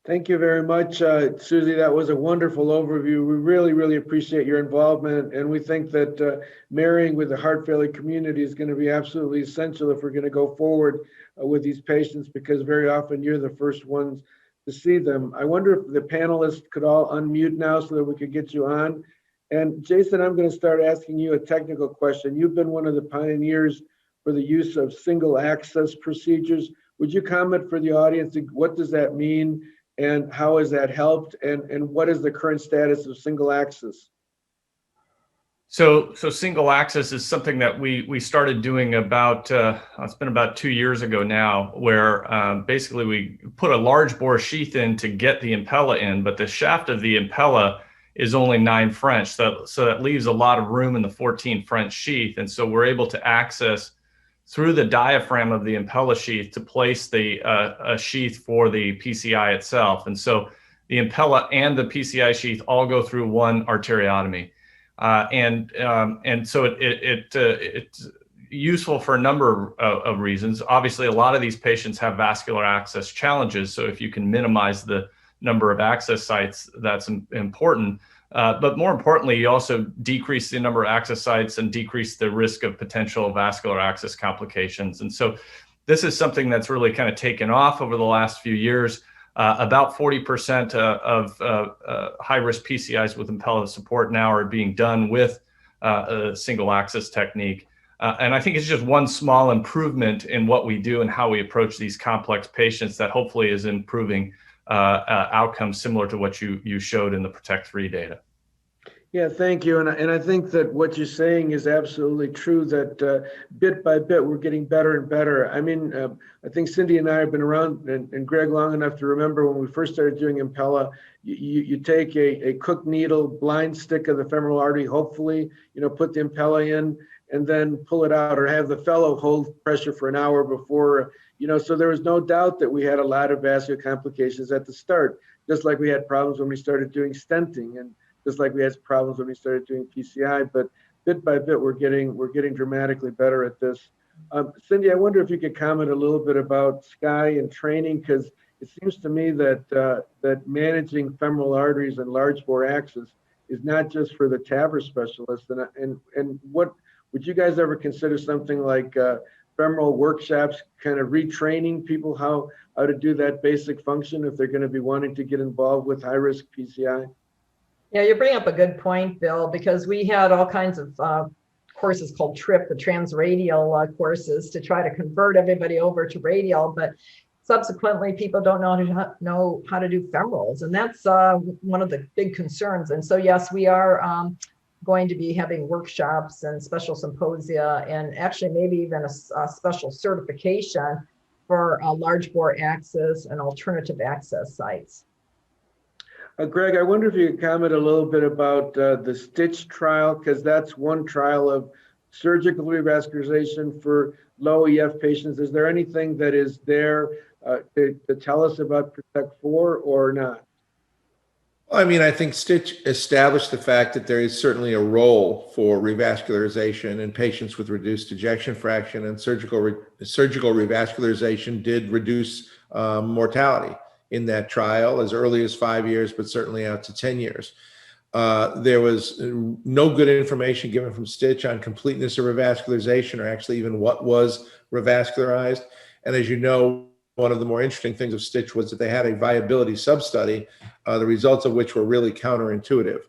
Thank you very much, Susie. That was a wonderful overview. We really, really appreciate your involvement, and we think that marrying with the heart failure community is going to be absolutely essential if we're going to go forward with these patients, because very often you're the first ones to see them. I wonder if the panelists could all unmute now so that we could get you on. And Jason, I'm going to start asking you a technical question. You've been one of the pioneers for the use of single access procedures. Would you comment for the audience, what does that mean? And how has that helped? And what is the current status of single access? So single access is something that we started doing about, it's been about 2 years ago now, where basically we put a large bore sheath in to get the Impella in, but the shaft of the Impella is only 9 French. So that leaves a lot of room in the 14 French sheath. And so we're able to access through the diaphragm of the Impella sheath to place the a sheath for the PCI itself. And so the Impella and the PCI sheath all go through one arteriotomy. And so it's useful for a number of reasons. Obviously, a lot of these patients have vascular access challenges. So if you can minimize the number of access sites, that's important. But more importantly, you also decrease the number of access sites and decrease the risk of potential vascular access complications. And so this is something that's really kind of taken off over the last few years. About 40% of high-risk PCIs with Impella support now are being done with a single access technique. And I think it's just one small improvement in what we do and how we approach these complex patients that hopefully is improving outcomes similar to what you showed in the PROTECT 3 data. Yeah, thank you. And I think that what you're saying is absolutely true, that bit by bit, we're getting better and better. I mean, I think Cindy and I have been around and Greg long enough to remember when we first started doing Impella, you take a cooked needle, blind stick of the femoral artery, hopefully, put the Impella in and then pull it out, or have the fellow hold pressure for an hour before, so there was no doubt that we had a lot of vascular complications at the start, just like we had problems when we started doing stenting, and just like we had problems when we started doing PCI. But bit by bit, we're getting dramatically better at this. Cindy, I wonder if you could comment a little bit about SCAI and training, because it seems to me that that managing femoral arteries and large bore access is not just for the TAVR specialist. And what would you guys ever consider something like femoral workshops, kind of retraining people how to do that basic function if they're going to be wanting to get involved with high risk PCI? Yeah, you bring up a good point, Bill, because we had all kinds of courses called TRIP, the transradial courses, to try to convert everybody over to radial, but subsequently people don't know how to do femorals, and that's one of the big concerns. And so yes, we are going to be having workshops and special symposia, and actually maybe even a special certification for large bore access and alternative access sites. Greg, I wonder if you could comment a little bit about the STITCH trial, because that's one trial of surgical revascularization for low EF patients. Is there anything that is there to tell us about PROTECT 4 or not? I mean, I think STITCH established the fact that there is certainly a role for revascularization in patients with reduced ejection fraction, and surgical revascularization did reduce mortality in that trial as early as 5 years, but certainly out to 10 years. There was no good information given from STITCH on completeness of revascularization, or actually even what was revascularized. And as you know, one of the more interesting things of STITCH was that they had a viability sub-study, the results of which were really counterintuitive.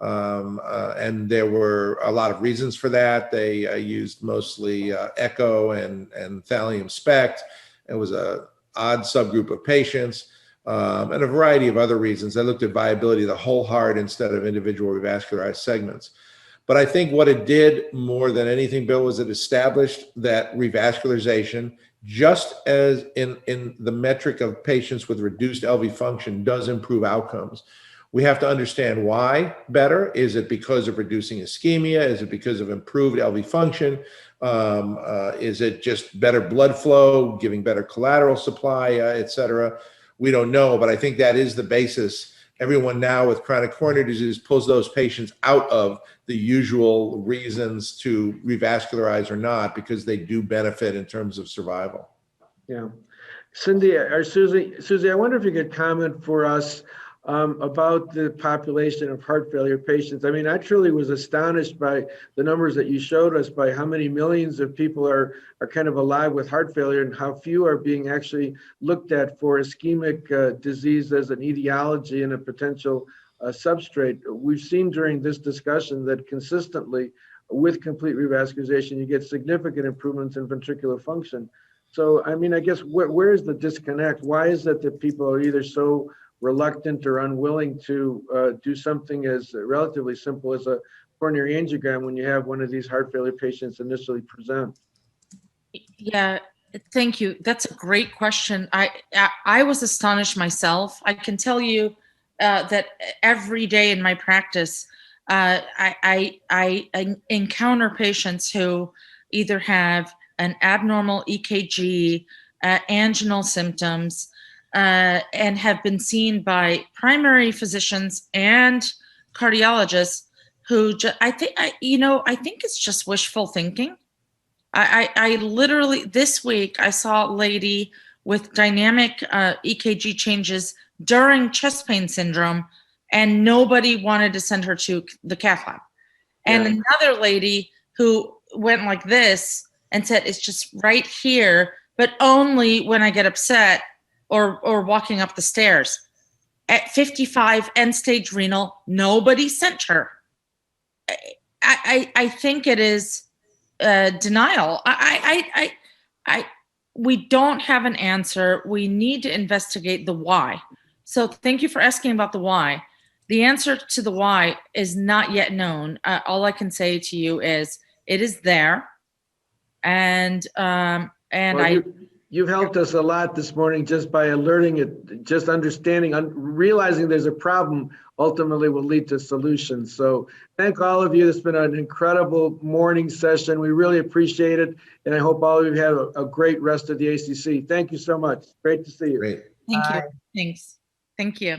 And there were a lot of reasons for that. They used mostly echo and thallium SPECT. It was an odd subgroup of patients. And a variety of other reasons. They looked at viability of the whole heart instead of individual revascularized segments. But I think what it did more than anything, Bill, was it established that revascularization, just as in the metric of patients with reduced LV function, does improve outcomes. We have to understand why better. Is it because of reducing ischemia? Is it because of improved LV function? Is it just better blood flow, giving better collateral supply, et cetera? We don't know, but I think that is the basis. Everyone now with chronic coronary disease pulls those patients out of the usual reasons to revascularize or not, because they do benefit in terms of survival. Yeah. Cindy or Susie, I wonder if you could comment for us about the population of heart failure patients. I mean, I truly was astonished by the numbers that you showed us, by how many millions of people are kind of alive with heart failure, and how few are being actually looked at for ischemic disease as an etiology and a potential substrate. We've seen during this discussion that consistently with complete revascularization, you get significant improvements in ventricular function. So, I mean, I guess where is the disconnect? Why is it that people are either so reluctant or unwilling to do something as relatively simple as a coronary angiogram when you have one of these heart failure patients initially present? Yeah, thank you. That's a great question. I was astonished myself. I can tell you that every day in my practice, I encounter patients who either have an abnormal EKG, anginal symptoms, and have been seen by primary physicians and cardiologists who I think it's just wishful thinking. I literally, this week, I saw a lady with dynamic EKG changes during chest pain syndrome, and nobody wanted to send her to the cath lab. And Yeah. another lady who went like this and said, it's just right here, but only when I get upset or walking up the stairs. At 55, end-stage renal, nobody sent her. I think it is denial. We don't have an answer. We need to investigate the why. So thank you for asking about the why. The answer to the why is not yet known. All I can say to you is it is there, and well, You've helped us a lot this morning just by alerting it, just understanding, realizing there's a problem ultimately will lead to solutions. So thank all of you. It's been an incredible morning session. We really appreciate it. And I hope all of you have a great rest of the ACC. Thank you so much. Great to see you. Great. Thank you. Thanks. Thank you.